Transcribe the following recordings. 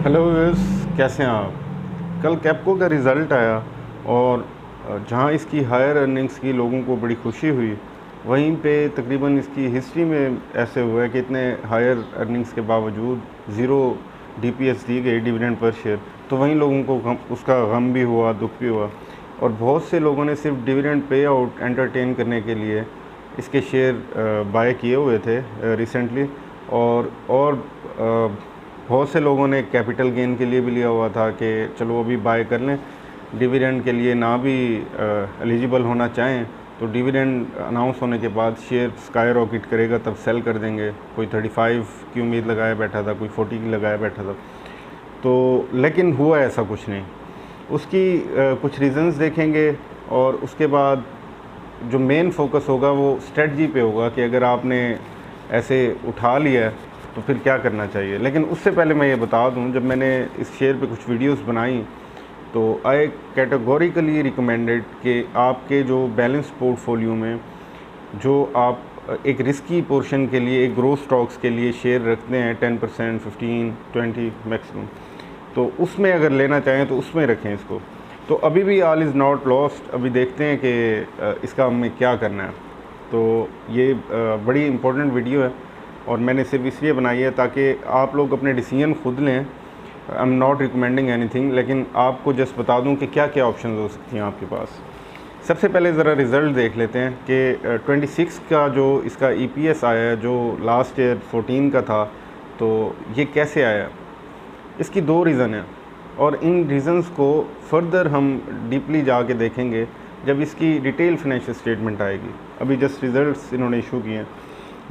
Hello viewers, कैसे हैं आप। कल कैप्को का रिज़ल्ट आया और जहां इसकी हायर अर्निंग्स की लोगों को बड़ी खुशी हुई, वहीं पे तकरीबन इसकी हिस्ट्री में ऐसे हुआ है कि इतने हायर अर्निंग्स के बावजूद ज़ीरो डीपीएस दी गई, डिविडेंड पर शेयर। तो वहीं लोगों को उसका गम भी हुआ, दुख भी हुआ, और बहुत से लोगों ने सिर्फ डिविडेंड पे आउट एंटरटेन करने के लिए इसके शेयर बाय किए हुए थे रिसेंटली। और बहुत से लोगों ने कैपिटल गेन के लिए भी लिया हुआ था कि चलो अभी बाय कर लें, डिविडेंड के लिए ना भी एलिजिबल होना चाहें तो डिविडेंड अनाउंस होने के बाद शेयर स्काई रॉकेट करेगा तब सेल कर देंगे। कोई 35 की उम्मीद लगाया बैठा था, कोई 40 की लगाया बैठा था। तो लेकिन हुआ ऐसा कुछ नहीं। उसकी कुछ रीज़न्स देखेंगे और उसके बाद जो मेन फोकस होगा वो स्ट्रेटजी पे होगा कि अगर आपने ऐसे उठा लिया है तो फिर क्या करना चाहिए। लेकिन उससे पहले मैं ये बता दूं, जब मैंने इस शेयर पे कुछ वीडियोस बनाई तो आई कैटेगोरिकली रिकमेंडेड कि आपके जो बैलेंस पोर्टफोलियो में जो आप एक रिस्की पोर्शन के लिए, एक ग्रोथ स्टॉक्स के लिए शेयर रखते हैं 10%, 15, 20 मैक्सिमम, तो उसमें अगर लेना चाहें तो उसमें रखें इसको। तो अभी भी ऑल इज़ नॉट लॉस्ट। अभी देखते हैं कि इसका हमें क्या करना है। तो ये बड़ी इम्पोर्टेंट वीडियो है और मैंने सिर्फ इसलिए बनाई है ताकि आप लोग अपने डिसीजन खुद लें। I am not recommending anything, लेकिन आपको जस्ट बता दूं कि क्या क्या ऑप्शन हो सकती हैं आपके पास। सबसे पहले ज़रा रिज़ल्ट देख लेते हैं कि 26 का जो इसका ईपीएस आया है, जो लास्ट ईयर 14 का था, तो ये कैसे आया। इसकी दो रीज़न है और इन रीज़न्स को फर्दर हम डीपली जाके देखेंगे जब इसकी डिटेल फाइनेंशियल स्टेटमेंट आएगी। अभी जस्ट रिज़ल्ट्स इन्होंने इशू किए हैं।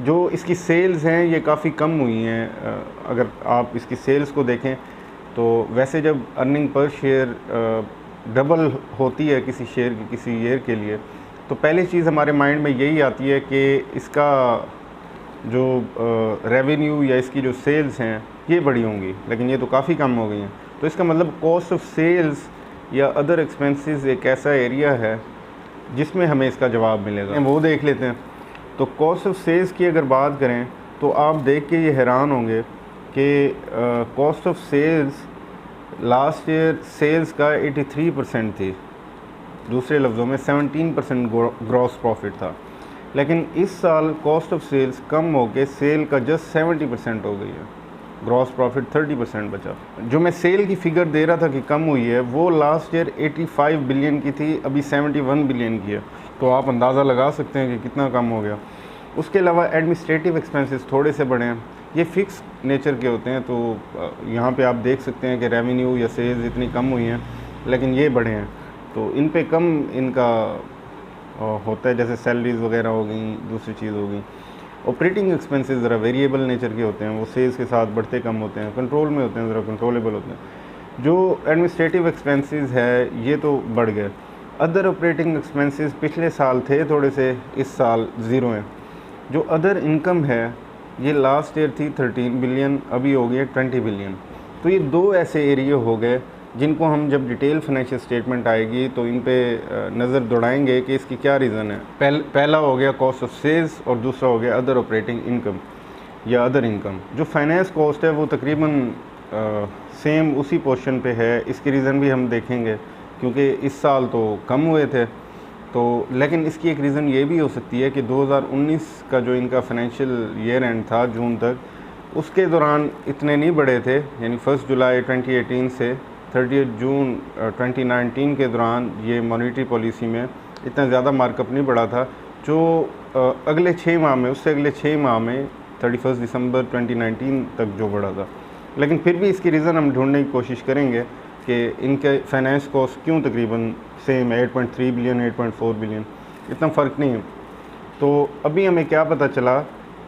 जो इसकी सेल्स हैं ये काफ़ी कम हुई हैं। अगर आप इसकी सेल्स को देखें तो वैसे जब अर्निंग पर शेयर डबल होती है किसी शेयर की किसी ईयर के लिए, तो पहली चीज़ हमारे माइंड में यही आती है कि इसका जो रेवेन्यू या इसकी जो सेल्स हैं ये बड़ी होंगी, लेकिन ये तो काफ़ी कम हो गई हैं। तो इसका मतलब कॉस्ट ऑफ सेल्स या अदर एक्सपेंसेस एक ऐसा एरिया है जिसमें हमें इसका जवाब मिलेगा, वो देख लेते हैं। तो कॉस्ट ऑफ सेल्स की अगर बात करें तो आप देख के ये हैरान होंगे कि cost of sales last year sales का 83% थी। दूसरे लफ्ज़ों में 17% ग्रॉस प्रॉफिट था। लेकिन इस साल कॉस्ट ऑफ सेल्स कम होकर सेल का जस्ट 70% हो गई है, ग्रॉस प्रॉफिट 30% बचा। जो मैं सेल की फ़िगर दे रहा था कि कम हुई है, वो लास्ट ईयर 85 बिलियन की थी, अभी 71 बिलियन की है। तो आप अंदाज़ा लगा सकते हैं कि कितना कम हो गया। उसके अलावा एडमिनिस्ट्रेटिव एक्सपेंसेस थोड़े से बढ़े हैं, ये फ़िक्स नेचर के होते हैं। तो यहाँ पे आप देख सकते हैं कि रेवेन्यू या सेल्स इतनी कम हुई हैं, लेकिन ये बढ़े हैं, तो इन पे कम इनका होता है, जैसे सैलरीज वगैरह हो गई, दूसरी चीज़ हो गई। ऑपरेटिंग एक्सपेंसेस ज़रा वेरिएबल नेचर के होते हैं, वो सेल्स के साथ बढ़ते कम होते हैं, कंट्रोल में होते हैं, ज़रा कंट्रोलेबल होते हैं। जो एडमिनिस्ट्रेटिव एक्सपेंसेस है ये तो बढ़ गए। अदर ऑपरेटिंग एक्सपेंसेस पिछले साल थे थोड़े से, इस साल ज़ीरो हैं। जो अदर इनकम है ये लास्ट ईयर थी 13 बिलियन, अभी हो गई 20 बिलियन। तो ये दो ऐसे एरिया हो गए जिनको हम जब डिटेल फाइनेंशियल स्टेटमेंट आएगी तो इन पे नज़र दौड़ाएंगे कि इसकी क्या रीज़न है। पहला हो गया कॉस्ट ऑफ सेल्स और दूसरा हो गया अदर ऑपरेटिंग इनकम या अदर इनकम। जो फाइनेंस कॉस्ट है वो तकरीबन सेम उसी पोर्शन पे है। इसकी रीज़न भी हम देखेंगे क्योंकि इस साल तो कम हुए थे। तो लेकिन इसकी एक रीज़न ये भी हो सकती है कि 2019 का जो इनका फाइनेंशियल ईयर एंड था जून तक, उसके दौरान इतने नहीं बढ़े थे। यानी 1 जुलाई 2018 से 30 जून 2019 के दौरान ये मॉनेटरी पॉलिसी में इतना ज़्यादा मार्कअप नहीं बढ़ा था जो अगले 6 माह में, उससे अगले 6 माह में 31 दिसंबर 2019 तक जो बढ़ा था। लेकिन फिर भी इसकी रीज़न हम ढूंढने की कोशिश करेंगे कि इनके फाइनेंस कॉस्ट क्यों तकरीबन सेम है, 8.3 बिलियन, 8.4 बिलियन, इतना फ़र्क नहीं है। तो अभी हमें क्या पता चला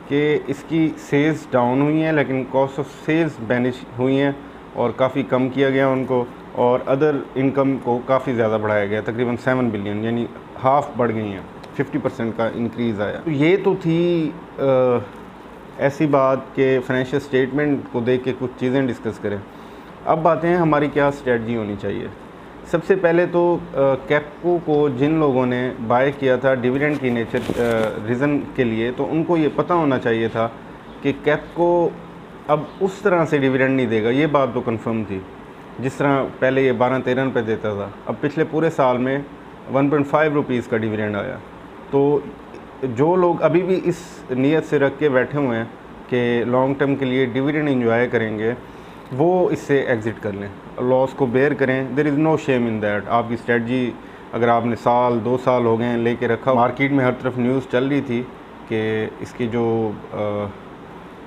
कि इसकी सेल्स डाउन हुई हैं, लेकिन कॉस्ट ऑफ सेल्स बैनिश हुई हैं और काफ़ी कम किया गया उनको, और अदर इनकम को काफ़ी ज़्यादा बढ़ाया गया, तकरीबन 7 बिलियन, यानी हाफ बढ़ गई हैं, 50% का इंक्रीज़ आया। तो ये तो थी ऐसी बात कि फाइनेंशियल स्टेटमेंट को देख के कुछ चीज़ें डिस्कस करें। अब बातें हैं हमारी क्या स्ट्रेटजी होनी चाहिए। सबसे पहले तो कैप्को को जिन लोगों ने बाय किया था डिविडेंड की नेचर रीज़न के लिए, तो उनको ये पता होना चाहिए था कि कैप्को अब उस तरह से डिविडेंड नहीं देगा, ये बात तो कंफर्म थी। जिस तरह पहले ये 12-13 रुपये देता था, अब पिछले पूरे साल में 1.5 रुपीज़ का डिविडेंड आया। तो जो लोग अभी भी इस नीयत से रख के बैठे हुए हैं कि लॉन्ग टर्म के लिए डिविडेंड एंजॉय करेंगे, वो इससे एग्ज़िट कर लें, लॉस को बेयर करें। There is no shame in that. आपकी स्ट्रेटजी अगर आपने साल 2 साल हो गए हैं लेके रखा, मार्केट में हर तरफ न्यूज़ चल रही थी कि इसकी जो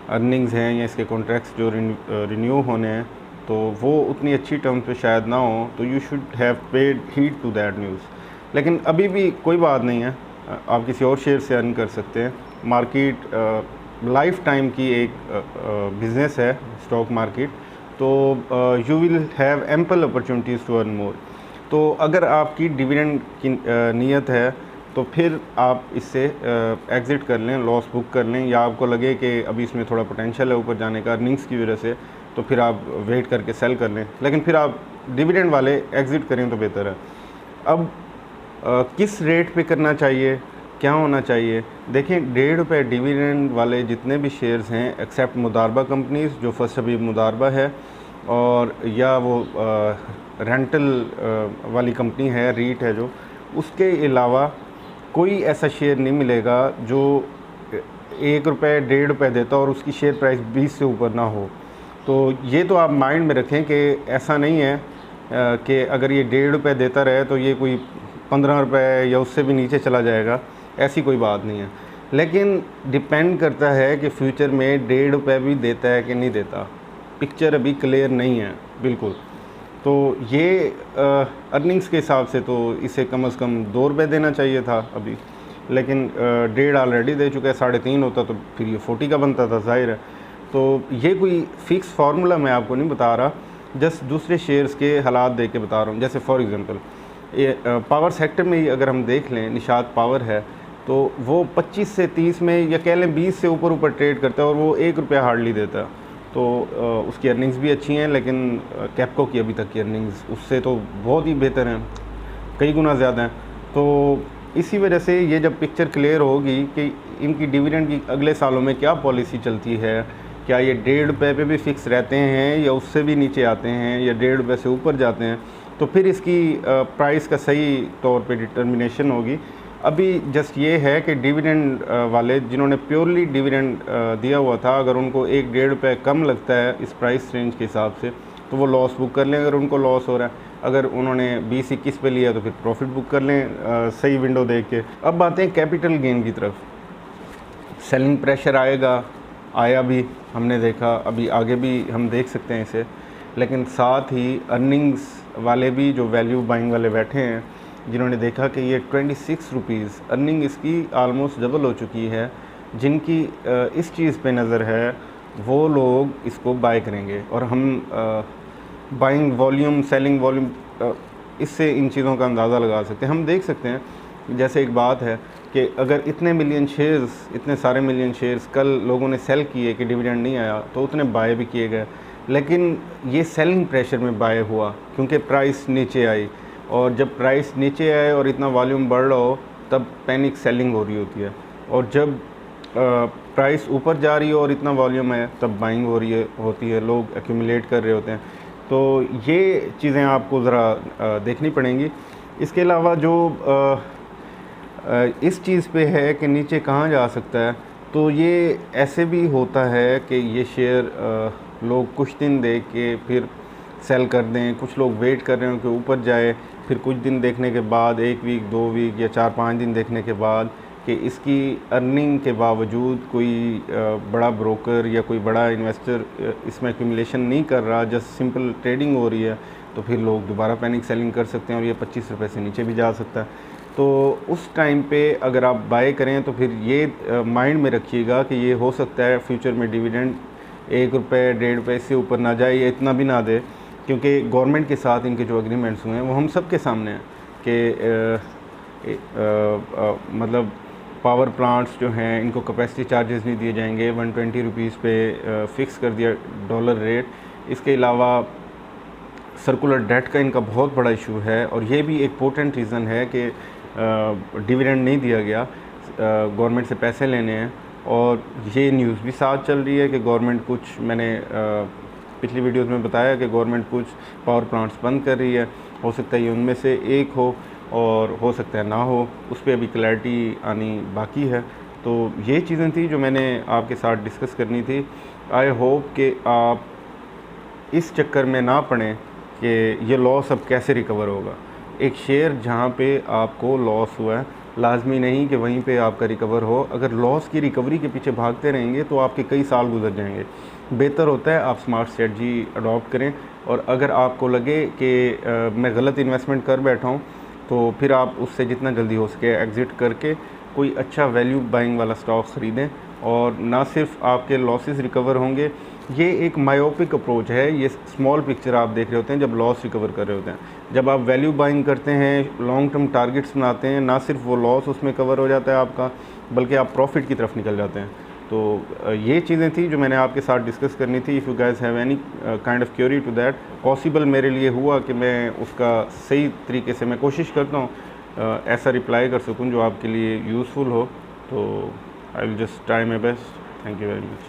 अर्निंग्स हैं या इसके कॉन्ट्रैक्ट्स जो रिन्यू होने हैं तो वो उतनी अच्छी टर्म्स पे शायद ना हो, तो you should have paid heed to that news. लेकिन अभी भी कोई बात नहीं है, आप किसी और शेयर से अर्न कर सकते हैं। मार्केट लाइफ टाइम की एक बिज़नेस है स्टॉक मार्केट, तो you will have ample opportunities to earn more. तो अगर आपकी डिविडेंड की नीयत है तो फिर आप इससे एग्ज़िट कर लें, लॉस बुक कर लें, या आपको लगे कि अभी इसमें थोड़ा पोटेंशियल है ऊपर जाने का अर्निंग्स की वजह से, तो फिर आप वेट करके सेल कर लें। लेकिन फिर आप डिविडेंड वाले एग्ज़िट करें तो बेहतर है। अब किस रेट पे करना चाहिए, क्या होना चाहिए? देखें, ₹1.5 डिविडेंड वाले जितने भी शेयर्स हैं, एक्सेप्ट मुदारबा कंपनीज़ जो फर्स्ट अभी मुदारबा है, और या वो रेंटल वाली कंपनी है, रीट है जो, उसके अलावा कोई ऐसा शेयर नहीं मिलेगा जो ₹1 ₹1.5 देता और उसकी शेयर प्राइस 20 से ऊपर ना हो। तो ये तो आप माइंड में रखें कि ऐसा नहीं है कि अगर ये ₹1.5 देता रहे तो ये कोई ₹15 या उससे भी नीचे चला जाएगा, ऐसी कोई बात नहीं है। लेकिन डिपेंड करता है कि फ्यूचर में ₹1.5 भी देता है कि नहीं देता। पिक्चर अभी क्लियर नहीं है बिल्कुल। तो ये अर्निंग्स के हिसाब से तो इसे कम से कम ₹2 देना चाहिए था अभी, लेकिन 1.5 ऑलरेडी दे चुका है, 3.5 होता तो फिर ये 40 का बनता था, जाहिर है। तो ये कोई फ़िक्स फार्मूला मैं आपको नहीं बता रहा, जस्ट दूसरे शेयर्स के हालात देख के बता रहा हूँ। जैसे फॉर एग्ज़ाम्पल ये पावर सेक्टर में ही अगर हम देख लें, निशात पावर है, तो वो 25 से 30 में या कह लें 20 से ऊपर ट्रेड करता है और वो ₹1 हार्डली देता है। तो उसकी अर्निंग्स भी अच्छी हैं, लेकिन कैपको की अभी तक की अर्निंग्स उससे तो बहुत ही बेहतर हैं, कई गुना ज़्यादा हैं। तो इसी वजह से ये जब पिक्चर क्लियर होगी कि इनकी डिविडेंड की अगले सालों में क्या पॉलिसी चलती है, क्या ये ₹1.5 पे भी फ़िक्स रहते हैं या उससे भी नीचे आते हैं या ₹1.5 से ऊपर जाते हैं, तो फिर इसकी प्राइस का सही तौर पे डिटर्मिनेशन होगी। अभी जस्ट ये है कि डिविडेंड वाले जिन्होंने प्योरली डिविडेंड दिया हुआ था, अगर उनको ₹1-1.5 कम लगता है इस प्राइस रेंज के हिसाब से, तो वो लॉस बुक कर लें अगर उनको लॉस हो रहा है। अगर उन्होंने 20-21 पे लिया तो फिर प्रॉफिट बुक कर लें सही विंडो देख के। अब आते हैं कैपिटल गेन की तरफ। सेलिंग प्रेशर आएगा, आया भी, हमने देखा, अभी आगे भी हम देख सकते हैं इसे। लेकिन साथ ही अर्निंग्स वाले भी जो वैल्यू बाइंग वाले बैठे हैं, जिन्होंने देखा कि ये 26 रुपीज़ अर्निंग इसकी आलमोस्ट डबल हो चुकी है, जिनकी इस चीज़ पे नज़र है, वो लोग इसको बाय करेंगे। और हम बाइंग वॉल्यूम, सेलिंग वॉल्यूम, इससे इन चीज़ों का अंदाज़ा लगा सकते हैं। हम देख सकते हैं, जैसे एक बात है कि अगर इतने मिलियन शेयर्स, इतने सारे मिलियन शेयर्स कल लोगों ने सेल किए कि डिविडेंड नहीं आया, तो उतने बाय भी किए गए। लेकिन ये सेलिंग प्रेशर में बाय हुआ क्योंकि प्राइस नीचे आई, और जब प्राइस नीचे आए और इतना वॉल्यूम बढ़ रहा हो, तब पैनिक सेलिंग हो रही होती है। और जब प्राइस ऊपर जा रही हो और इतना वॉल्यूम है, तब बाइंग हो रही होती है, लोग एक्यूमुलेट कर रहे होते हैं। तो ये चीज़ें आपको ज़रा देखनी पड़ेंगी। इसके अलावा जो इस चीज़ पे है कि नीचे कहाँ जा सकता है, तो ये ऐसे भी होता है कि ये शेयर लोग कुछ दिन देख के फिर सेल कर दें। कुछ लोग वेट कर रहे हो कि ऊपर जाए, फिर कुछ दिन देखने के बाद, 1 वीक 2 वीक या 4-5 दिन देखने के बाद कि इसकी अर्निंग के बावजूद कोई बड़ा ब्रोकर या कोई बड़ा इन्वेस्टर इसमें एक्यूमुलेशन नहीं कर रहा, जस्ट सिंपल ट्रेडिंग हो रही है, तो फिर लोग दोबारा पैनिक सेलिंग कर सकते हैं और ये ₹25 से नीचे भी जा सकता है। तो उस टाइम पे अगर आप बाय करें तो फिर ये माइंड में रखिएगा कि ये हो सकता है फ्यूचर में डिविडेंड ₹1, ₹1.5 से ऊपर ना जाए या इतना भी ना दे, क्योंकि गवर्नमेंट के साथ इनके जो एग्रीमेंट्स हुए हैं वो हम सब के सामने हैं कि मतलब पावर प्लांट्स जो हैं इनको कैपेसिटी चार्जेस नहीं दिए जाएंगे। 120 रुपीज़ पे फ़िक्स कर दिया डॉलर रेट। इसके अलावा सर्कुलर डेट का इनका बहुत बड़ा इशू है, और ये भी एक पोटेंट रीज़न है कि डिविडेंड नहीं दिया गया। गवर्नमेंट से पैसे लेने हैं और ये न्यूज़ भी साथ चल रही है कि गवर्नमेंट कुछ, मैंने पिछली वीडियोज़ में बताया कि गवर्नमेंट कुछ पावर प्लांट्स बंद कर रही है। हो सकता है ये उनमें से एक हो और हो सकता है ना हो, उस पर अभी क्लैरिटी आनी बाकी है। तो ये चीज़ें थी जो मैंने आपके साथ डिस्कस करनी थी। आई होप कि आप इस चक्कर में ना पड़ें कि ये लॉस अब कैसे रिकवर होगा। एक शेयर जहाँ पे आपको लॉस हुआ है, लाजमी नहीं कि वहीं पे आपका रिकवर हो। अगर लॉस की रिकवरी के पीछे भागते रहेंगे तो आपके कई साल गुजर जाएंगे। बेहतर होता है आप स्मार्ट स्ट्रेटजी अडॉप्ट करें, और अगर आपको लगे कि मैं गलत इन्वेस्टमेंट कर बैठा हूँ तो फिर आप उससे जितना जल्दी हो सके एग्ज़िट करके कोई अच्छा वैल्यू बाइंग वाला स्टॉक ख़रीदें। और ना सिर्फ आपके लॉसेस रिकवर होंगे, ये एक मायोपिक अप्रोच है, ये स्मॉल पिक्चर आप देख रहे होते हैं जब लॉस रिकवर कर रहे होते हैं। जब आप वैल्यू बाइंग करते हैं, लॉन्ग टर्म टारगेट्स बनाते हैं, ना सिर्फ वो लॉस उसमें कवर हो जाता है आपका, बल्कि आप प्रॉफिट की तरफ निकल जाते हैं। तो ये चीज़ें थी जो मैंने आपके साथ डिस्कस करनी थी। If you guys have any kind of query to that, possible मेरे लिए हुआ कि मैं उसका सही तरीके से, मैं कोशिश करता हूँ ऐसा रिप्लाई कर सकूँ जो आपके लिए यूज़फुल हो। तो I will just try my best. Thank you very much.